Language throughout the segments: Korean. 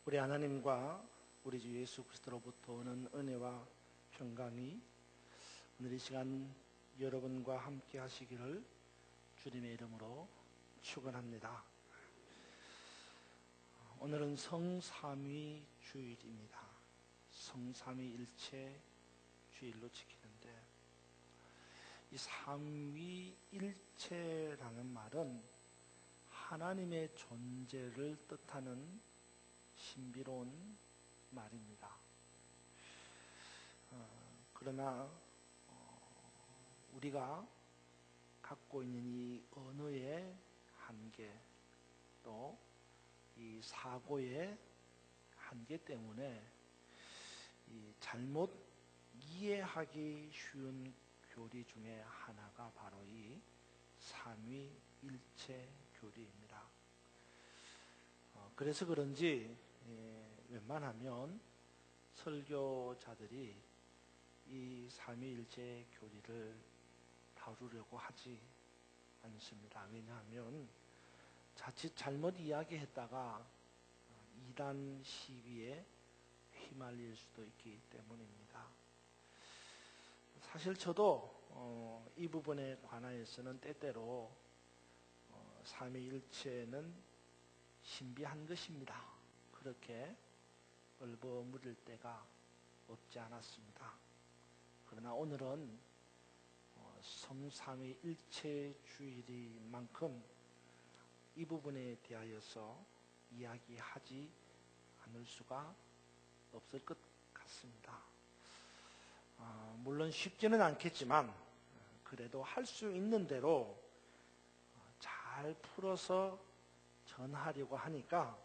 우리 하나님과 우리 주 예수 그리스도로부터 오는 은혜와 평강이 오늘 이 시간 여러분과 함께 하시기를 주님의 이름으로 축원합니다. 오늘은 성삼위 주일입니다. 성삼위일체 주일로 지키는데, 이 삼위일체라는 말은 하나님의 존재를 뜻하는 신비로운 말입니다. 그러나 우리가 갖고 있는 이 언어의 한계, 또 이 사고의 한계 때문에 이 잘못 이해하기 쉬운 교리 중에 하나가 바로 이 삼위일체 교리입니다. 그래서 그런지 웬만하면 설교자들이 이 삼위일체 교리를 다루려고 하지 않습니다. 왜냐하면 자칫 잘못 이야기했다가 이단 시비에 휘말릴 수도 있기 때문입니다. 사실 저도 이 부분에 관하여서는 때때로 삼위일체는 신비한 것입니다, 그렇게 얼버무릴 때가 없지 않았습니다. 그러나 오늘은 성삼위일체주일인 만큼 이 부분에 대하여서 이야기하지 않을 수가 없을 것 같습니다. 물론 쉽지는 않겠지만 그래도 할 수 있는 대로 잘 풀어서 전하려고 하니까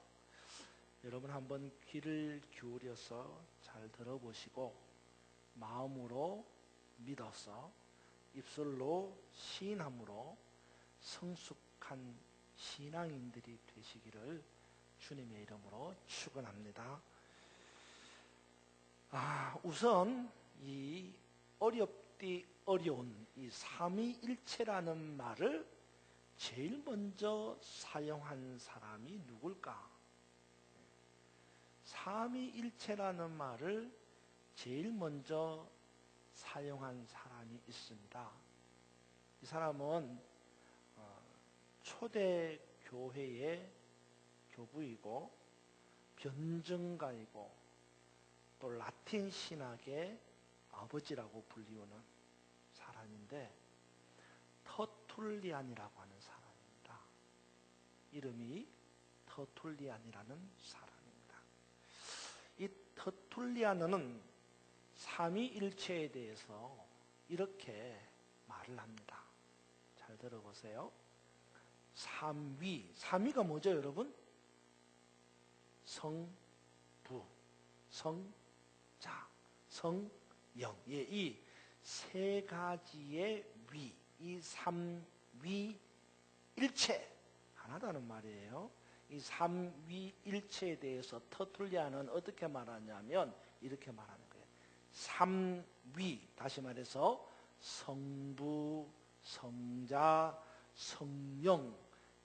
여러분 한번 귀를 기울여서 잘 들어보시고 마음으로 믿어서 입술로 시인함으로 성숙한 신앙인들이 되시기를 주님의 이름으로 축원합니다. 우선 이 어렵디 어려운 이 삼위일체라는 말을 제일 먼저 사용한 사람이 누굴까? 삼위일체라는 말을 제일 먼저 사용한 사람이 있습니다. 이 사람은 초대 교회의 교부이고 변증가이고 또 라틴 신학의 아버지라고 불리우는 사람인데, 터툴리안이라고 하는 사람입니다. 이름이 터툴리안이라는 사람입니다. 이 터툴리안은 삼위일체에 대해서 이렇게 말을 합니다. 잘 들어보세요. 삼위가 뭐죠, 여러분? 성부, 성자, 성령. 이 세 가지의 위, 이 삼위일체 하나다는 말이에요. 이 삼위일체에 대해서 터툴리안은 어떻게 말하냐면 이렇게 말하는 거예요. 삼위, 다시 말해서 성부, 성자, 성령,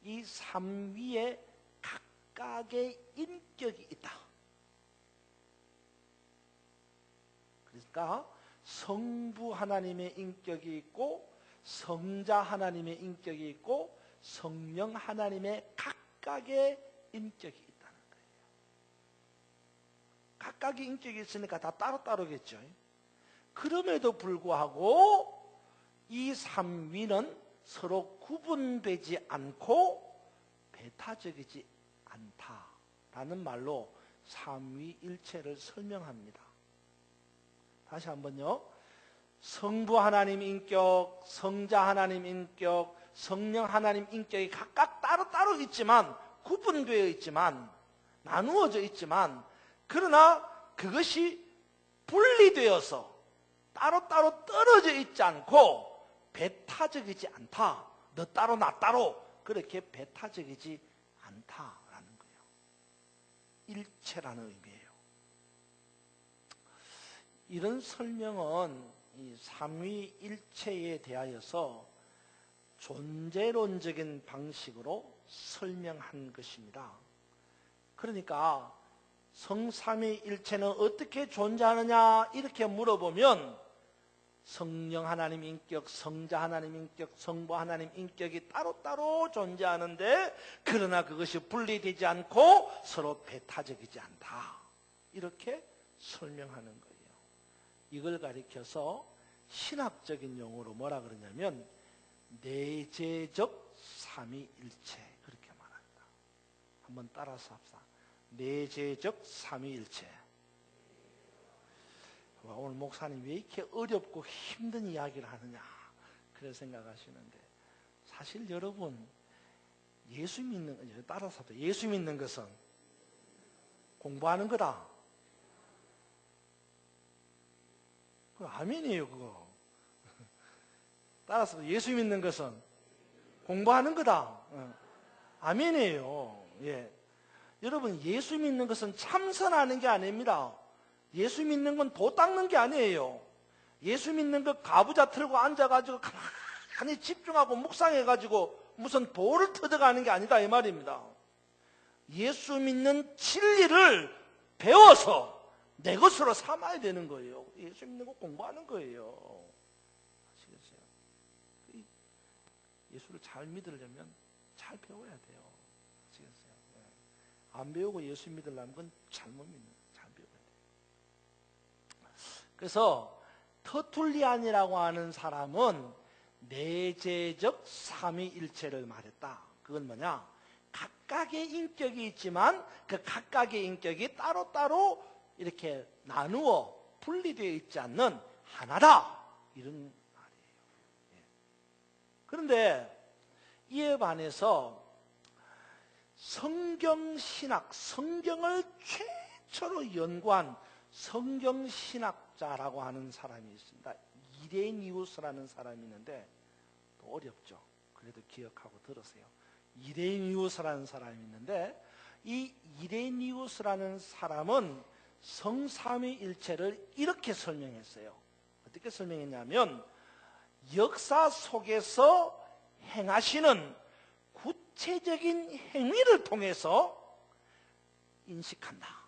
이 삼위에 각각의 인격이 있다. 그러니까 성부 하나님의 인격이 있고, 성자 하나님의 인격이 있고, 성령 하나님의 각각의 인격이 있다는 거예요. 각각의 인격이 있으니까 다 따로따로겠죠. 그럼에도 불구하고 이 삼위는 서로 구분되지 않고 배타적이지 않다라는 말로 삼위일체를 설명합니다. 다시 한번요. 성부 하나님 인격, 성자 하나님 인격, 성령 하나님 인격이 각각 따로따로 있지만, 구분되어 있지만, 나누어져 있지만, 그러나 그것이 분리되어서 따로따로 떨어져 있지 않고 배타적이지 않다. 너 따로 나 따로 그렇게 배타적이지 않다라는 거예요. 일체라는 의미예요. 이런 설명은 이 삼위일체에 대하여서 존재론적인 방식으로 설명한 것입니다. 그러니까 성삼위일체는 어떻게 존재하느냐 이렇게 물어보면 성령 하나님 인격, 성자 하나님 인격, 성부 하나님 인격이 따로따로 존재하는데 그러나 그것이 분리되지 않고 서로 배타적이지 않다. 이렇게 설명하는 거예요. 이걸 가리켜서 신학적인 용어로 뭐라 그러냐면 내재적 삼위일체 그렇게 말한다. 한번 따라서 합시다. 내재적 삼위일체. 오늘 목사님 왜 이렇게 어렵고 힘든 이야기를 하느냐 그래 생각하시는데 사실 여러분 예수 믿는 따라서 합시다. 예수 믿는 것은 공부하는 거다. 그거 아멘이에요 그거. 따라서 예수 믿는 것은 공부하는 거다. 아멘이에요. 예. 여러분 예수 믿는 것은 참선하는 게 아닙니다. 예수 믿는 건 도 닦는 게 아니에요. 예수 믿는 거 가부좌 틀고 앉아가지고 가만히 집중하고 묵상해가지고 무슨 도를 터득하는 게 아니다 이 말입니다. 예수 믿는 진리를 배워서 내 것으로 삼아야 되는 거예요. 예수 믿는 거 공부하는 거예요. 아시겠어요? 예수를 잘 믿으려면 잘 배워야 돼요. 아시겠어요? 안 배우고 예수 믿으려면 그건 잘못 믿는 거예요. 잘 배워야 돼요. 그래서 터툴리안이라고 하는 사람은 내재적 삼위일체를 말했다. 그건 뭐냐? 각각의 인격이 있지만 그 각각의 인격이 따로따로 이렇게 나누어 분리되어 있지 않는 하나다. 이런 말이에요. 예. 그런데 이에 반해서 성경신학, 성경을 최초로 연구한 성경신학자라고 하는 사람이 있습니다. 이레니우스라는 사람이 있는데 또 어렵죠. 그래도 기억하고 들으세요. 이레니우스라는 사람이 있는데 이 이레니우스라는 사람은 성삼위일체를 이렇게 설명했어요. 어떻게 설명했냐면 역사 속에서 행하시는 구체적인 행위를 통해서 인식한다.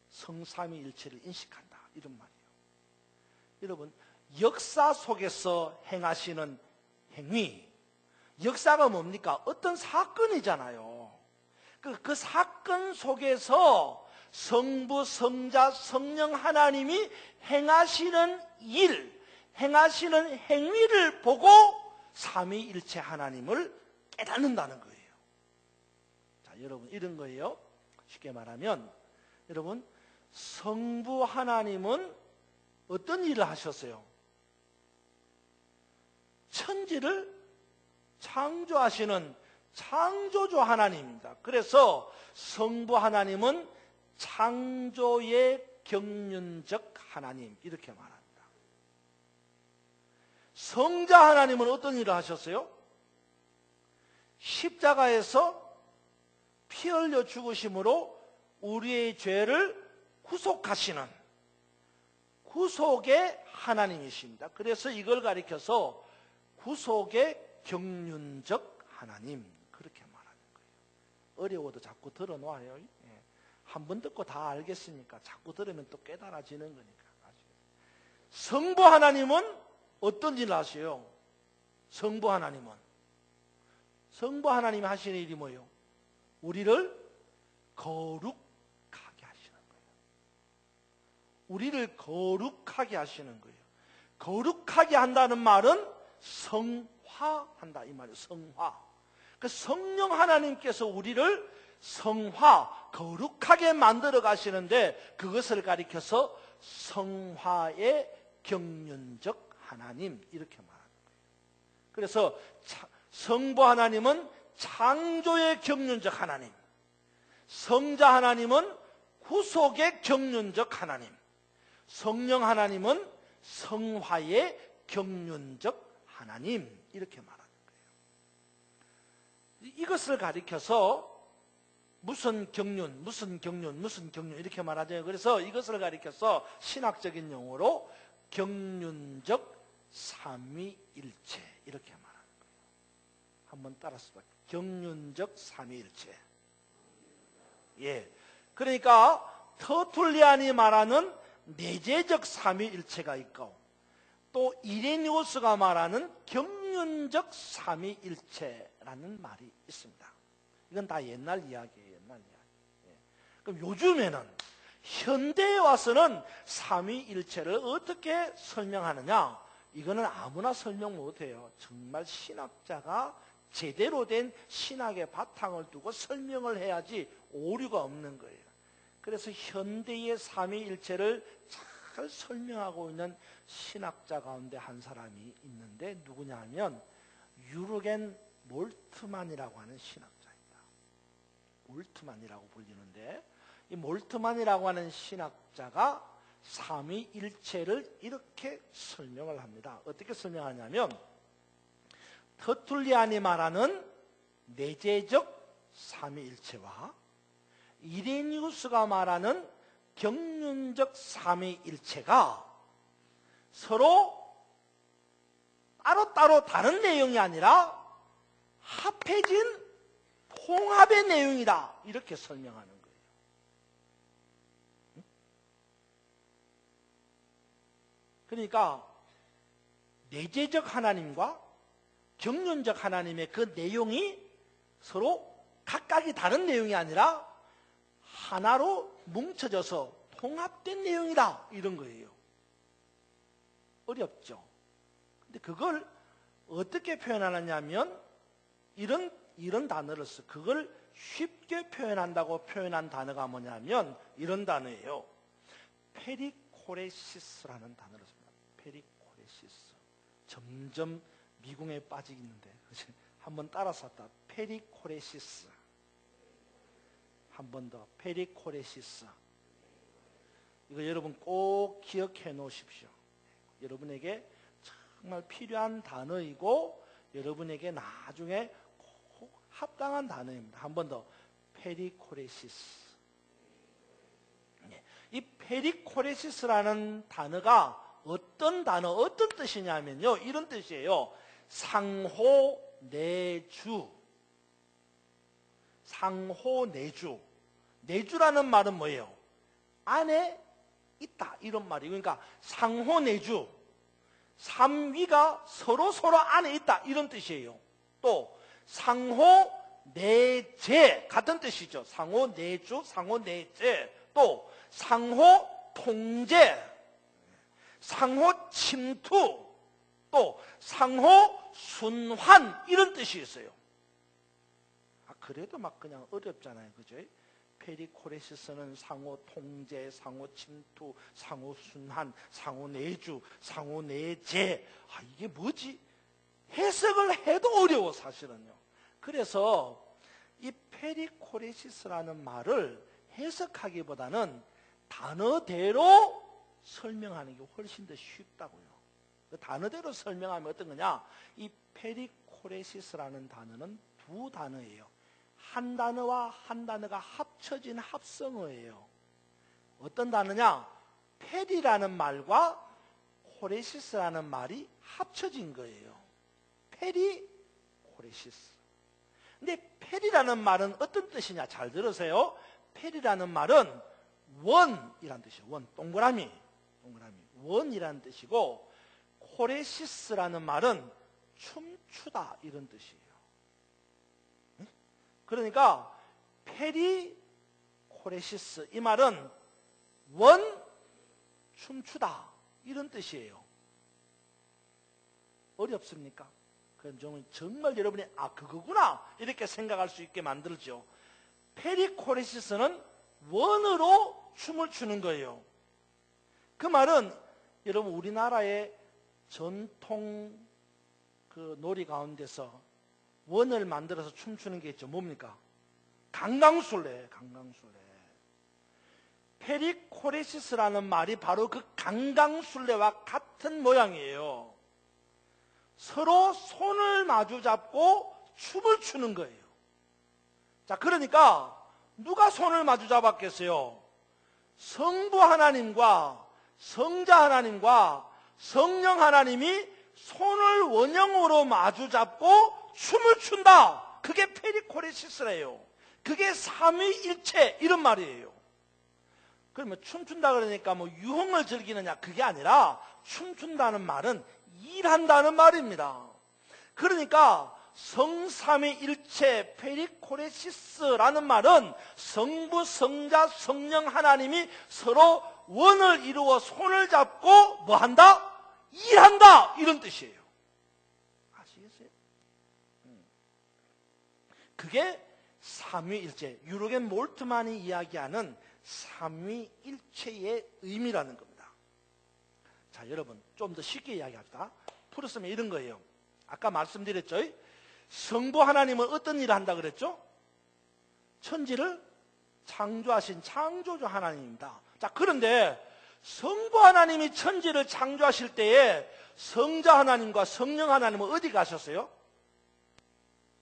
성삼위일체를 인식한다. 이런 말이에요. 여러분 역사 속에서 행하시는 행위, 역사가 뭡니까? 어떤 사건이잖아요. 그 사건 속에서 성부, 성자, 성령 하나님이 행하시는 일, 행하시는 행위를 보고 삼위일체 하나님을 깨닫는다는 거예요. 자, 여러분 이런 거예요. 쉽게 말하면 여러분 성부 하나님은 어떤 일을 하셨어요? 천지를 창조하시는 창조주 하나님입니다. 그래서 성부 하나님은 창조의 경륜적 하나님 이렇게 말합니다. 성자 하나님은 어떤 일을 하셨어요? 십자가에서 피 흘려 죽으심으로 우리의 죄를 구속하시는 구속의 하나님이십니다. 그래서 이걸 가리켜서 구속의 경륜적 하나님 그렇게 말하는 거예요. 어려워도 자꾸 들어놓아요. 한 번 듣고 다 알겠으니까 자꾸 들으면 또 깨달아지는 거니까. 성부 하나님은 어떤 일을 하세요? 성부 하나님이 하시는 일이 뭐예요? 우리를 거룩하게 하시는 거예요. 우리를 거룩하게 하시는 거예요. 거룩하게 한다는 말은 성화한다 이 말이에요. 성화. 그 성령 하나님께서 우리를 성화, 거룩하게 만들어 가시는데 그것을 가리켜서 성화의 경륜적 하나님 이렇게 말하는 거예요. 그래서 성부 하나님은 창조의 경륜적 하나님, 성자 하나님은 구속의 경륜적 하나님, 성령 하나님은 성화의 경륜적 하나님 이렇게 말하는 거예요. 이것을 가리켜서 무슨 경륜 이렇게 말하죠. 그래서 이것을 가리켜서 신학적인 용어로 경륜적 삼위일체 이렇게 말하는 거예요. 한번 따라서 봐요. 경륜적 삼위일체. 예. 그러니까 터툴리안이 말하는 내재적 삼위일체가 있고, 또 이레니우스가 말하는 경륜적 삼위일체라는 말이 있습니다. 이건 다 옛날 이야기예요. 옛날 이야기. 그럼 요즘에는 현대에 와서는 삼위일체를 어떻게 설명하느냐? 이거는 아무나 설명 못해요. 정말 신학자가 제대로 된 신학의 바탕을 두고 설명을 해야지 오류가 없는 거예요. 그래서 현대의 삼위일체를 잘 설명하고 있는 신학자 가운데 한 사람이 있는데 누구냐 하면 유르겐 몰트만이라고 하는 신학자입니다. 몰트만이라고 불리는데, 이 몰트만이라고 하는 신학자가 삼위일체를 이렇게 설명을 합니다. 어떻게 설명하냐면, 터툴리안이 말하는 내재적 삼위일체와 이레니우스가 말하는 경륜적 삼위일체가 서로 따로따로 다른 내용이 아니라 합해진 통합의 내용이다, 이렇게 설명하는 거예요. 그러니까 내재적 하나님과 경륜적 하나님의 그 내용이 서로 각각이 다른 내용이 아니라 하나로 뭉쳐져서 통합된 내용이다, 이런 거예요. 어렵죠? 근데 그걸 어떻게 표현하느냐면 이런 단어를 써. 그걸 쉽게 표현한다고 표현한 단어가 뭐냐면 이런 단어예요. 페리코레시스라는 단어를 씁니다. 페리코레시스. 점점 미궁에 빠지겠는데 한번 따라서 했다. 페리코레시스. 한 번 더. 페리코레시스. 이거 여러분 꼭 기억해 놓으십시오. 여러분에게 정말 필요한 단어이고 여러분에게 나중에 꼭 합당한 단어입니다. 한 번 더. 페리코레시스. 이 페리코레시스라는 단어가 어떤 단어, 어떤 뜻이냐면요, 이런 뜻이에요. 상호내주. 상호내주. 내주라는 말은 뭐예요? 안에 있다, 이런 말이에요. 그러니까 상호내주, 삼위가 서로 안에 있다, 이런 뜻이에요. 또 상호내재, 같은 뜻이죠. 상호내주, 상호내재. 또 상호통제, 상호침투, 또 상호순환, 이런 뜻이 있어요. 그래도 막 그냥 어렵잖아요, 그죠? 페리코레시스는 상호통제, 상호침투, 상호순환, 상호내주, 상호내재. 이게 뭐지? 해석을 해도 어려워, 사실은요. 그래서 이 페리코레시스라는 말을 해석하기보다는 단어대로 설명하는 게 훨씬 더 쉽다고요. 그 단어대로 설명하면 어떤 거냐? 이 페리코레시스라는 단어는 두 단어예요. 한 단어와 한 단어가 합쳐진 합성어예요. 어떤 단어냐? 페리라는 말과 코레시스라는 말이 합쳐진 거예요. 페리코레시스. 근데 페리라는 말은 어떤 뜻이냐? 잘 들으세요. 페리라는 말은 원이란 뜻이에요. 원, 동그라미. 원이란 뜻이고, 코레시스라는 말은 춤추다, 이런 뜻이에요. 그러니까 페리코레시스, 이 말은 원, 춤추다, 이런 뜻이에요. 어렵습니까? 그럼 정말 여러분이 그거구나, 이렇게 생각할 수 있게 만들죠. 페리코레시스는 원으로 춤을 추는 거예요. 그 말은 여러분 우리나라의 전통 그 놀이 가운데서 원을 만들어서 춤추는 게 있죠. 뭡니까? 강강술래. 페리코레시스라는 말이 바로 그 강강술래와 같은 모양이에요. 서로 손을 마주 잡고 춤을 추는 거예요. 자, 그러니까 누가 손을 마주 잡았겠어요? 성부 하나님과 성자 하나님과 성령 하나님이 손을 원형으로 마주 잡고 춤을 춘다. 그게 페리코레시스래요. 그게 삼위일체, 이런 말이에요. 그러면 춤춘다 그러니까 뭐 유흥을 즐기느냐 그게 아니라 춤춘다는 말은 일한다는 말입니다. 그러니까 성삼위일체 페리코레시스라는 말은 성부, 성자, 성령 하나님이 서로 원을 이루어 손을 잡고 뭐 한다? 일한다! 이런 뜻이에요. 아시겠어요? 그게 삼위일체, 유르겐 몰트만이 이야기하는 삼위일체의 의미라는 겁니다. 자, 여러분 좀 더 쉽게 이야기합시다. 풀었으면 이런 거예요. 아까 말씀드렸죠? 성부 하나님은 어떤 일을 한다 그랬죠? 천지를 창조하신 창조주 하나님입니다. 자, 그런데 성부 하나님이 천지를 창조하실 때에 성자 하나님과 성령 하나님은 어디 가셨어요?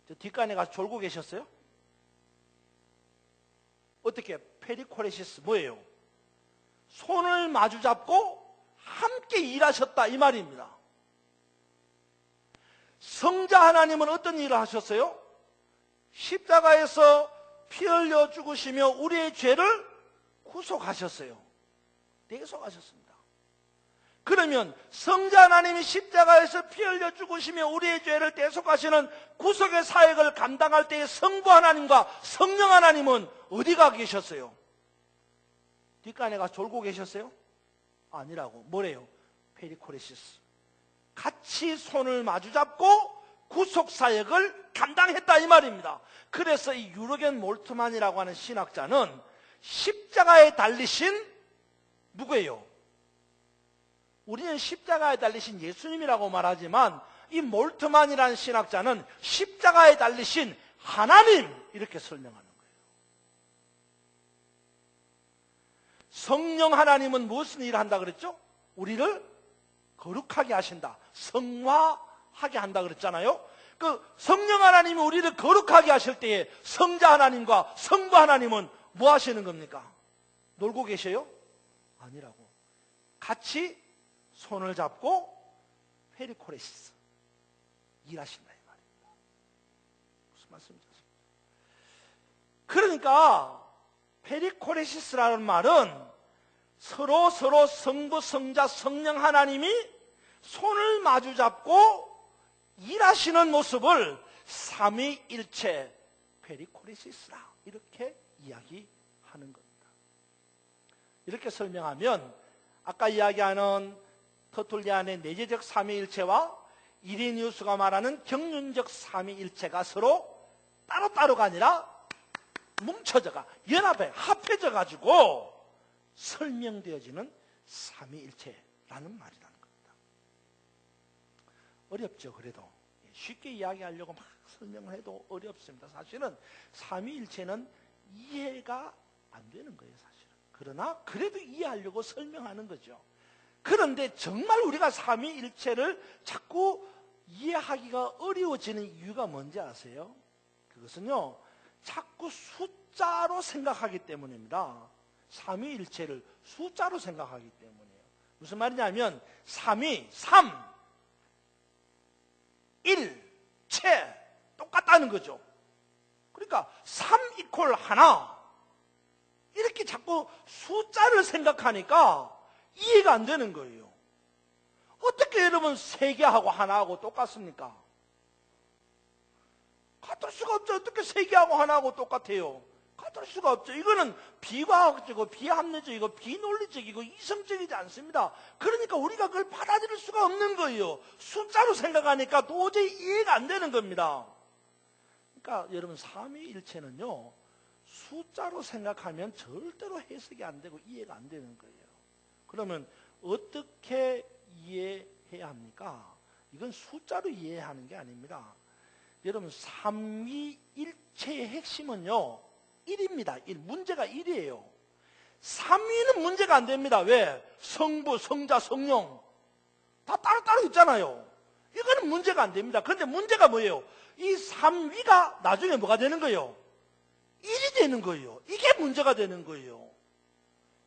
저 뒷간에 가서 졸고 계셨어요? 어떻게? 페리코레시스 뭐예요? 손을 마주 잡고 함께 일하셨다 이 말입니다. 성자 하나님은 어떤 일을 하셨어요? 십자가에서 피 흘려 죽으시며 우리의 죄를 구속하셨어요. 대속하셨습니다. 그러면 성자 하나님이 십자가에서 피 흘려 죽으시며 우리의 죄를 대속하시는 구속의 사역을 감당할 때의 성부 하나님과 성령 하나님은 어디가 계셨어요? 뒷간에 가서 졸고 계셨어요? 아니라고. 뭐래요? 페리코레시스. 같이 손을 마주잡고 구속사역을 감당했다 이 말입니다. 그래서 이 유르겐 몰트만이라고 하는 신학자는 십자가에 달리신 누구예요? 우리는 십자가에 달리신 예수님이라고 말하지만 이 몰트만이라는 신학자는 십자가에 달리신 하나님 이렇게 설명하는 거예요. 성령 하나님은 무슨 일을 한다 그랬죠? 우리를 거룩하게 하신다. 성화하게 한다 그랬잖아요. 그 성령 하나님이 우리를 거룩하게 하실 때에 성자 하나님과 성부 하나님은 뭐 하시는 겁니까? 놀고 계셔요? 아니라고. 같이 손을 잡고 페리코레시스 일하신다 이 말입니다. 무슨 말씀이죠? 그러니까 페리코레시스라는 말은 서로 성부, 성자, 성령 하나님이 손을 마주 잡고 일하시는 모습을 삼위일체 페리코레시스라 이렇게 이야기하는 겁니다. 이렇게 설명하면 아까 이야기하는 터툴리안의 내재적 삼위일체와 이레니우스가 말하는 경륜적 삼위일체가 서로 따로따로가 아니라 뭉쳐져가 연합해 합해져 가지고 설명되어지는 삼위일체라는 말이라는 겁니다. 어렵죠. 그래도 쉽게 이야기하려고 막 설명을 해도 어렵습니다. 사실은 삼위일체는 이해가 안 되는 거예요. 사실은. 그러나 그래도 이해하려고 설명하는 거죠. 그런데 정말 우리가 삼위일체를 자꾸 이해하기가 어려워지는 이유가 뭔지 아세요? 그것은요, 자꾸 숫자로 생각하기 때문입니다. 삼위일체를 숫자로 생각하기 때문이에요. 무슨 말이냐면 3위, 3, 1, 체 똑같다는 거죠. 그러니까 3 이퀄 하나 이렇게 자꾸 숫자를 생각하니까 이해가 안 되는 거예요. 어떻게 여러분 3개하고 하나하고 똑같습니까? 같을 수가 없죠. 어떻게 3개하고 하나하고 똑같아요? 같을 수가 없죠. 이거는 비과학적이고 비합리적이고 비논리적이고 이성적이지 않습니다. 그러니까 우리가 그걸 받아들일 수가 없는 거예요. 숫자로 생각하니까 도저히 이해가 안 되는 겁니다. 그러니까 여러분 삼위일체는요, 숫자로 생각하면 절대로 해석이 안 되고 이해가 안 되는 거예요. 그러면 어떻게 이해해야 합니까? 이건 숫자로 이해하는 게 아닙니다. 여러분 삼위일체의 핵심은요 1입니다. 1. 문제가 1이에요. 3위는 문제가 안 됩니다. 왜? 성부, 성자, 성령 다 따로따로 있잖아요. 이거는 문제가 안 됩니다. 그런데 문제가 뭐예요? 이 3위가 나중에 뭐가 되는 거예요? 1이 되는 거예요. 이게 문제가 되는 거예요.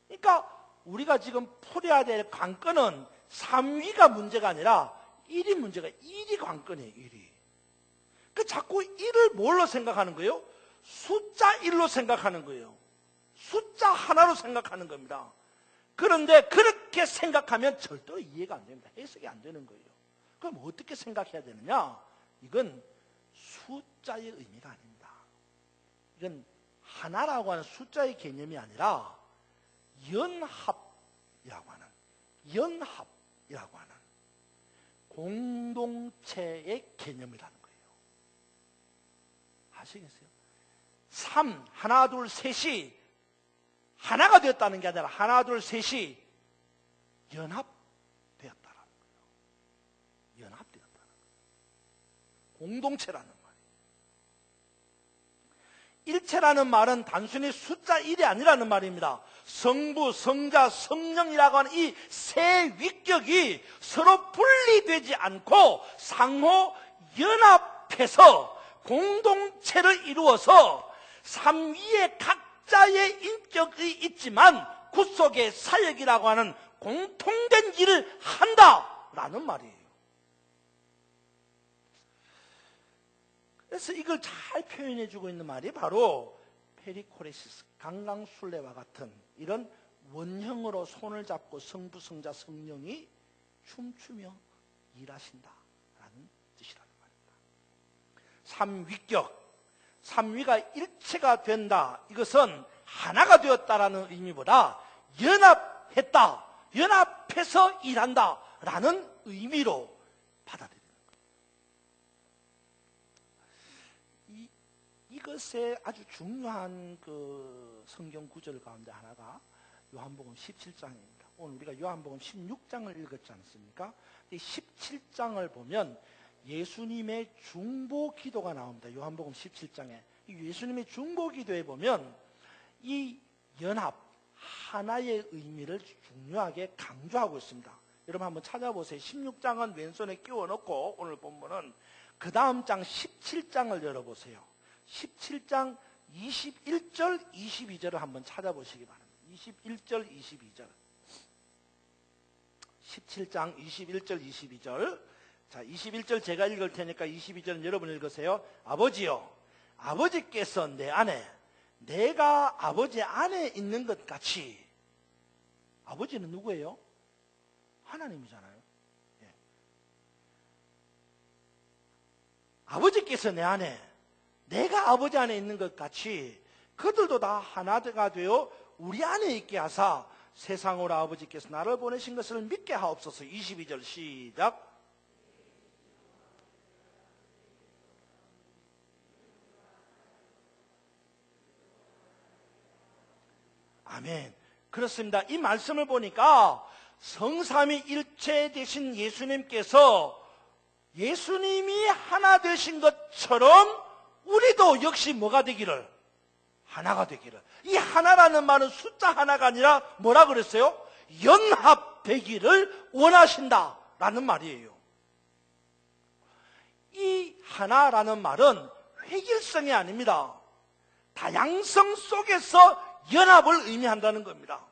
그러니까 우리가 지금 풀어야 될 관건은 3위가 문제가 아니라 1이 문제가 1이 관건이에요. 1이. 그 자꾸 1을 뭘로 생각하는 거예요? 숫자 1로 생각하는 거예요. 숫자 하나로 생각하는 겁니다. 그런데 그렇게 생각하면 절대로 이해가 안 됩니다. 해석이 안 되는 거예요. 그럼 어떻게 생각해야 되느냐? 이건 숫자의 의미가 아닙니다. 이건 하나라고 하는 숫자의 개념이 아니라 연합이라고 하는 공동체의 개념이라는 거예요. 아시겠어요? 하나 둘 셋이 하나가 되었다는 게 아니라 하나 둘 셋이 연합되었다라는 거예요. 연합되었다는 거예요. 공동체라는 말이에요. 일체라는 말은 단순히 숫자 1이 아니라는 말입니다. 성부, 성자, 성령이라고 하는 이 세 위격이 서로 분리되지 않고 상호 연합해서 공동체를 이루어서 삼위의 각자의 인격이 있지만 그 속에 사역이라고 하는 공통된 일을 한다라는 말이에요. 그래서 이걸 잘 표현해주고 있는 말이 바로 페리코레시스, 강강술래와 같은 이런 원형으로 손을 잡고 성부, 성자, 성령이 춤추며 일하신다라는 뜻이라는 말입니다. 삼위격, 삼위가 일체가 된다. 이것은 하나가 되었다라는 의미보다 연합했다, 연합해서 일한다라는 의미로 받아들입니다. 이것의 아주 중요한 그 성경 구절 가운데 하나가 요한복음 17장입니다. 오늘 우리가 요한복음 16장을 읽었지 않습니까? 이 17장을 보면 예수님의 중보 기도가 나옵니다. 요한복음 17장에 예수님의 중보 기도에 보면 이 연합, 하나의 의미를 중요하게 강조하고 있습니다. 여러분 한번 찾아보세요. 16장은 왼손에 끼워놓고 오늘 본문은 그 다음 장 17장을 열어보세요. 17장 21절, 22절을 한번 찾아보시기 바랍니다. 21절, 22절. 17장 21절, 22절. 자, 21절 제가 읽을 테니까 22절은 여러분 읽으세요. 아버지요, 아버지께서 내 안에, 내가 아버지 안에 있는 것 같이. 아버지는 누구예요? 하나님이잖아요. 예. 아버지께서 내 안에, 내가 아버지 안에 있는 것 같이 그들도 다 하나가 되어 우리 안에 있게 하사 세상으로 아버지께서 나를 보내신 것을 믿게 하옵소서. 22절 시작. 아멘. 그렇습니다. 이 말씀을 보니까 성삼위일체 되신 예수님께서 예수님이 하나 되신 것처럼 우리도 역시 뭐가 되기를? 하나가 되기를. 이 하나라는 말은 숫자 하나가 아니라 뭐라 그랬어요? 연합되기를 원하신다라는 말이에요. 이 하나라는 말은 획일성이 아닙니다. 다양성 속에서 연합을 의미한다는 겁니다.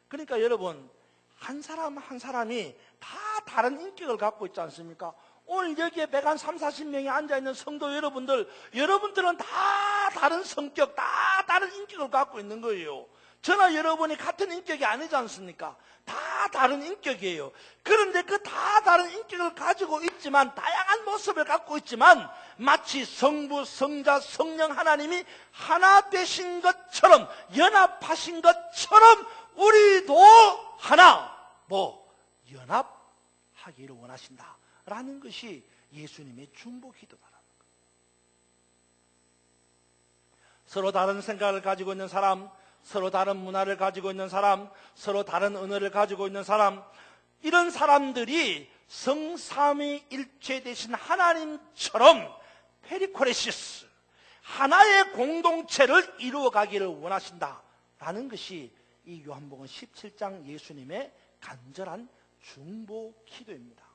그러니까 여러분, 한 사람 한 사람이 다 다른 인격을 갖고 있지 않습니까? 오늘 여기에 130-140명이 앉아있는 성도 여러분들은 다 다른 성격, 다 다른 인격을 갖고 있는 거예요. 저나 여러분이 같은 인격이 아니지 않습니까? 다 다른 인격이에요. 그런데 그 다 다른 인격을 가지고 있지만, 다양한 모습을 갖고 있지만, 마치 성부, 성자, 성령 하나님이 하나 되신 것처럼, 연합하신 것처럼, 우리도 하나, 연합하기를 원하신다. 라는 것이 예수님의 중보 기도다라는 거예요. 서로 다른 생각을 가지고 있는 사람, 서로 다른 문화를 가지고 있는 사람, 서로 다른 언어를 가지고 있는 사람, 이런 사람들이 성삼위일체 되신 하나님처럼 페리코레시스, 하나의 공동체를 이루어가기를 원하신다라는 것이 이 요한복음 17장 예수님의 간절한 중보 기도입니다.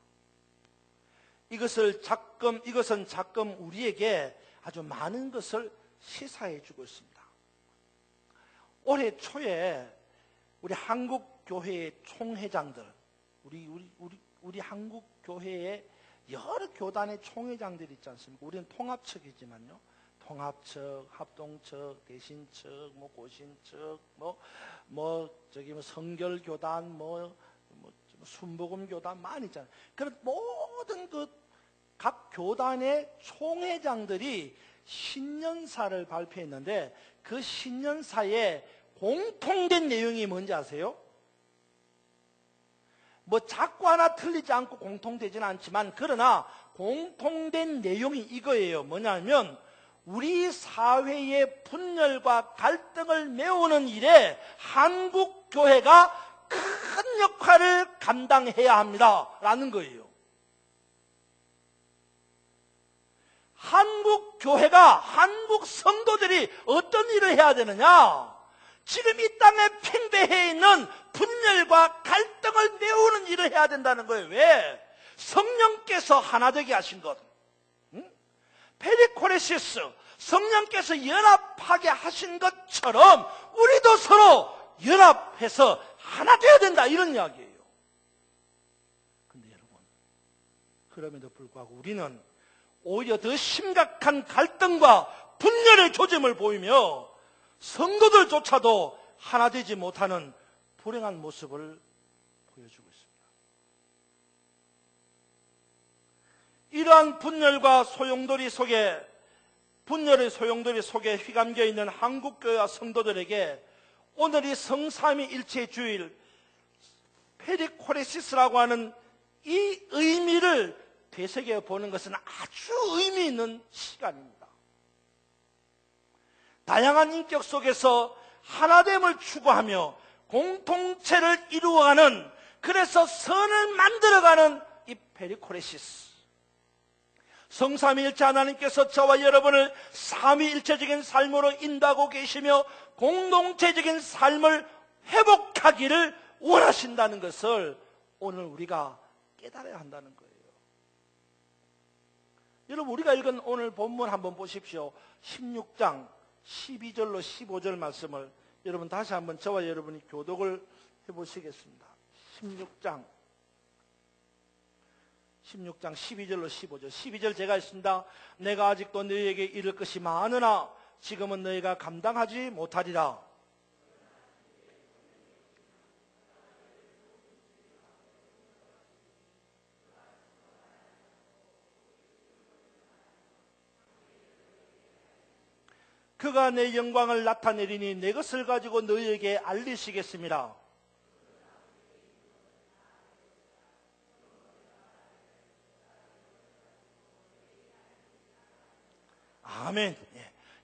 이것은 자금 우리에게 아주 많은 것을 시사해 주고 있습니다. 올해 초에 우리 한국 교회의 총회장들, 우리 한국 교회의 여러 교단의 총회장들이 있지 않습니까? 우리는 통합측이지만요. 통합측, 합동측, 대신측, 고신측, 성결교단, 순복음교단 많이 있잖아요. 그런 모든 각 교단의 총회장들이 신년사를 발표했는데 그 신년사에 공통된 내용이 뭔지 아세요? 자꾸 하나 틀리지 않고 공통되지는 않지만 그러나 공통된 내용이 이거예요. 뭐냐면 우리 사회의 분열과 갈등을 메우는 일에 한국 교회가 큰 역할을 감당해야 합니다. 라는 거예요. 한국 교회가, 한국 성도들이 어떤 일을 해야 되느냐? 지금 이 땅에 팽배해 있는 분열과 갈등을 메우는 일을 해야 된다는 거예요. 왜? 성령께서 하나 되게 하신 것. 페리코레시스, 성령께서 연합하게 하신 것처럼 우리도 서로 연합해서 하나 되어야 된다. 이런 이야기예요. 근데 여러분, 그럼에도 불구하고 우리는 오히려 더 심각한 갈등과 분열의 조짐을 보이며 성도들조차도 하나 되지 못하는 불행한 모습을 보여주고 있습니다. 이러한 분열의 소용돌이 속에 휘감겨 있는 한국교회와 성도들에게 오늘 이 성삼위일체 주일 페리코레시스라고 하는 이 의미를 되새겨 보는 것은 아주 의미 있는 시간입니다. 다양한 인격 속에서 하나됨을 추구하며 공통체를 이루어가는, 그래서 선을 만들어가는 이 페리코레시스. 성삼위일체 하나님께서 저와 여러분을 삼위일체적인 삶으로 인도하고 계시며 공동체적인 삶을 회복하기를 원하신다는 것을 오늘 우리가 깨달아야 한다는 거예요. 여러분, 우리가 읽은 오늘 본문 한번 보십시오. 16장 12절로 15절 말씀을 여러분 다시 한번 저와 여러분이 교독을 해보시겠습니다. 16장 12절로 15절. 12절 제가 읽습니다. 내가 아직도 너희에게 이를 것이 많으나 지금은 너희가 감당하지 못하리라. 그가 내 영광을 나타내리니 내 것을 가지고 너희에게 알리시겠습니다. 아멘.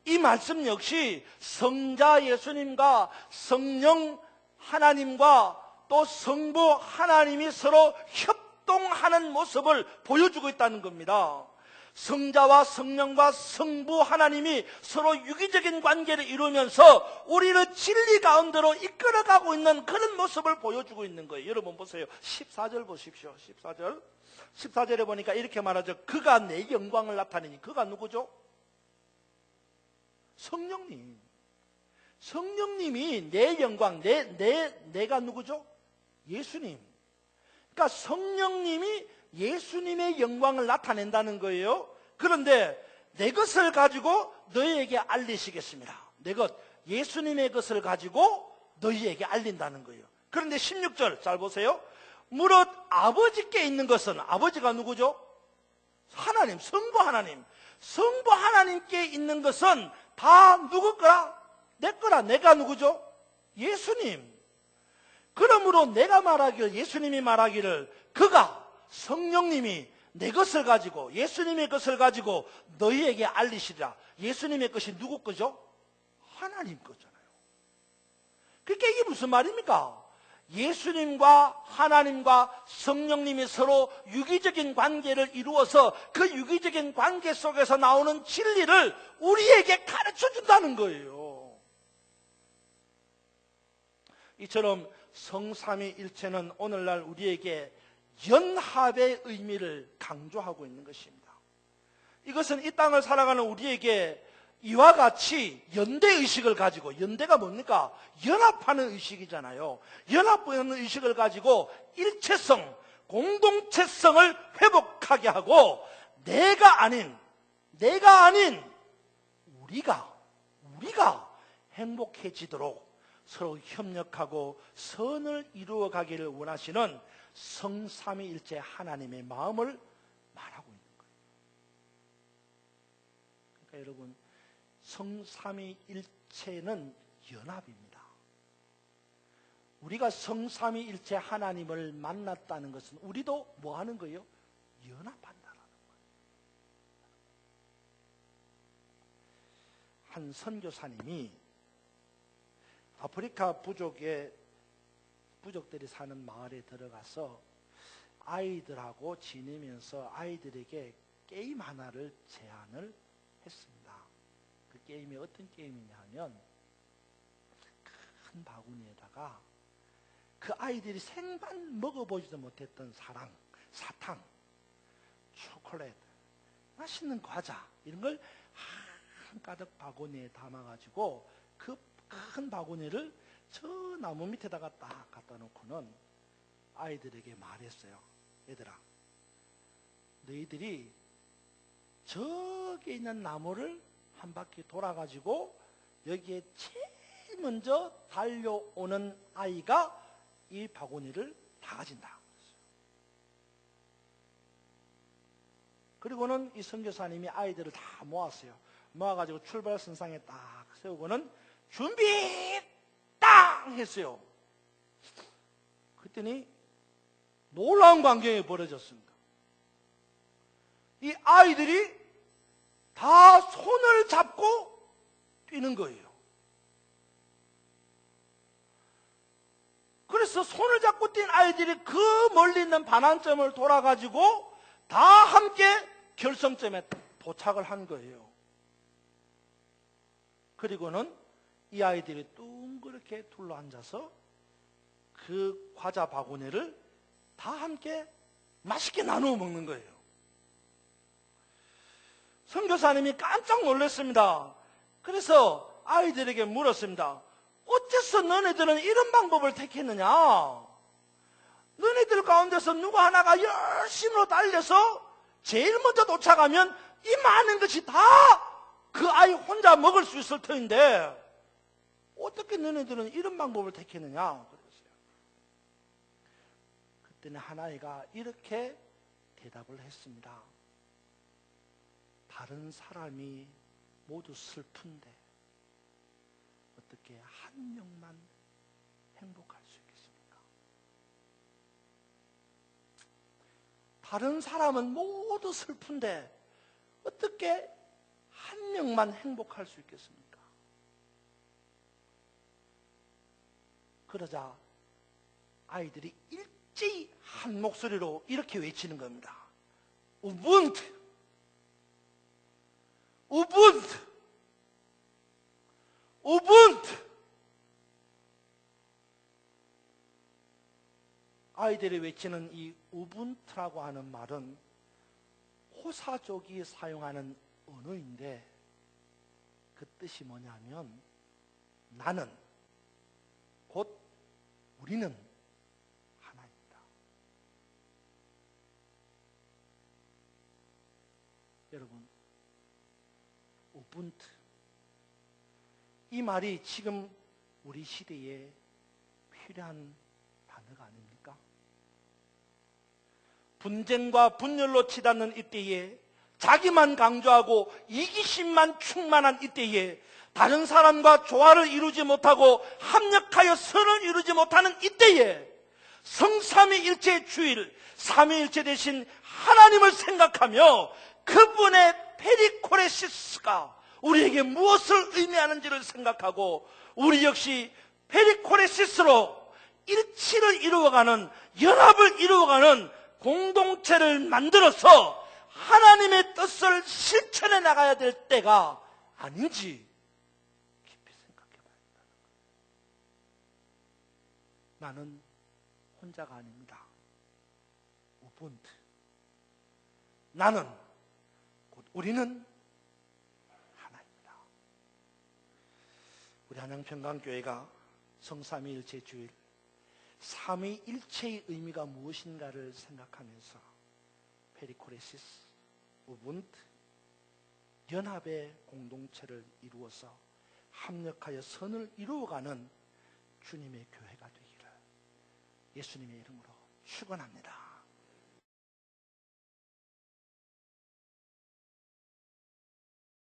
이 말씀 역시 성자 예수님과 성령 하나님과 또 성부 하나님이 서로 협동하는 모습을 보여주고 있다는 겁니다. 성자와 성령과 성부 하나님이 서로 유기적인 관계를 이루면서 우리를 진리 가운데로 이끌어가고 있는 그런 모습을 보여주고 있는 거예요. 여러분 보세요. 14절 보십시오. 14절에 보니까 이렇게 말하죠. 그가 내 영광을 나타내니. 그가 누구죠? 성령님. 성령님이 내 영광, 내가 누구죠? 예수님. 그러니까 성령님이 예수님의 영광을 나타낸다는 거예요. 그런데 내 것을 가지고 너희에게 알리시겠습니다. 내 것, 예수님의 것을 가지고 너희에게 알린다는 거예요. 그런데 16절 잘 보세요. 무릇 아버지께 있는 것은, 아버지가 누구죠? 하나님, 성부 하나님. 성부 하나님께 있는 것은 다 누구 거라? 내 거라. 내가 누구죠? 예수님. 그러므로 내가 말하기를, 예수님이 말하기를, 그가, 성령님이 내 것을 가지고, 예수님의 것을 가지고 너희에게 알리시리라. 예수님의 것이 누구 거죠? 하나님 거잖아요. 그러니까 이게 무슨 말입니까? 예수님과 하나님과 성령님이 서로 유기적인 관계를 이루어서 그 유기적인 관계 속에서 나오는 진리를 우리에게 가르쳐 준다는 거예요. 이처럼 성삼위일체는 오늘날 우리에게 연합의 의미를 강조하고 있는 것입니다. 이것은 이 땅을 살아가는 우리에게 이와 같이 연대의식을 가지고, 연대가 뭡니까? 연합하는 의식이잖아요. 연합하는 의식을 가지고 일체성, 공동체성을 회복하게 하고 내가 아닌 우리가 행복해지도록 서로 협력하고 선을 이루어 가기를 원하시는 성삼위일체 하나님의 마음을 말하고 있는 거예요. 그러니까 여러분, 성삼위일체는 연합입니다. 우리가 성삼위일체 하나님을 만났다는 것은 우리도 뭐 하는 거예요? 연합한다라는 거예요. 한 선교사님이 아프리카 부족들이 사는 마을에 들어가서 아이들하고 지내면서 아이들에게 게임 하나를 제안을 했습니다. 그 게임이 어떤 게임이냐 하면 큰 바구니에다가 그 아이들이 생판 먹어보지도 못했던 사탕, 초콜릿, 맛있는 과자 이런 걸 한가득 바구니에 담아가지고 그 큰 바구니를 저 나무 밑에다가 딱 갖다 놓고는 아이들에게 말했어요. 얘들아, 너희들이 저기 있는 나무를 한 바퀴 돌아가지고 여기에 제일 먼저 달려오는 아이가 이 바구니를 다 가진다. 그리고는 이 선교사님이 아이들을 다 모았어요. 모아가지고 출발선상에 딱 세우고는 준비 땅 했어요. 그랬더니 놀라운 광경이 벌어졌습니다. 이 아이들이 다 손을 잡고 뛰는 거예요. 그래서 손을 잡고 뛴 아이들이 그 멀리 있는 반환점을 돌아가지고 다 함께 결승점에 도착을 한 거예요. 그리고는 이 아이들이 둥그렇게 둘러앉아서 그 과자 바구니를 다 함께 맛있게 나누어 먹는 거예요. 선교사님이 깜짝 놀랐습니다. 그래서 아이들에게 물었습니다. 어째서 너네들은 이런 방법을 택했느냐? 너네들 가운데서 누구 하나가 열심으로 달려서 제일 먼저 도착하면 이 많은 것이 다 그 아이 혼자 먹을 수 있을 터인데 어떻게 너네들은 이런 방법을 택했느냐? 그랬어요. 그때는 한 아이가 이렇게 대답을 했습니다. 다른 사람이 모두 슬픈데 어떻게 한 명만 행복할 수 있겠습니까? 다른 사람은 모두 슬픈데 어떻게 한 명만 행복할 수 있겠습니까? 그러자 아이들이 일제히 한 목소리로 이렇게 외치는 겁니다. 우분투! 우분투! 우분투! 아이들이 외치는 이 우분투라고 하는 말은 호사족이 사용하는 언어인데 그 뜻이 뭐냐면 나는 곧 우리는 하나입니다. 여러분, 우분투 이 말이 지금 우리 시대에 필요한 단어가 아닙니까? 분쟁과 분열로 치닫는 이때에 자기만 강조하고 이기심만 충만한 이때에 다른 사람과 조화를 이루지 못하고 합력하여 선을 이루지 못하는 이때에 성삼위일체의 주일, 삼위일체 대신 하나님을 생각하며 그분의 페리코레시스가 우리에게 무엇을 의미하는지를 생각하고 우리 역시 페리코레시스로 일치를 이루어가는, 연합을 이루어가는 공동체를 만들어서 하나님의 뜻을 실천해 나가야 될 때가 아닌지 깊이 생각해 봐야 한다는 거예요. 나는 혼자가 아닙니다. 우분투. 나는 곧 우리는 하나입니다. 우리 한양평강교회가 성삼위일체 주일, 삼위일체의 의미가 무엇인가를 생각하면서 페리코레시스, 우분투, 연합의 공동체를 이루어서 합력하여 선을 이루어가는 주님의 교회가 되기를 예수님의 이름으로 축원합니다.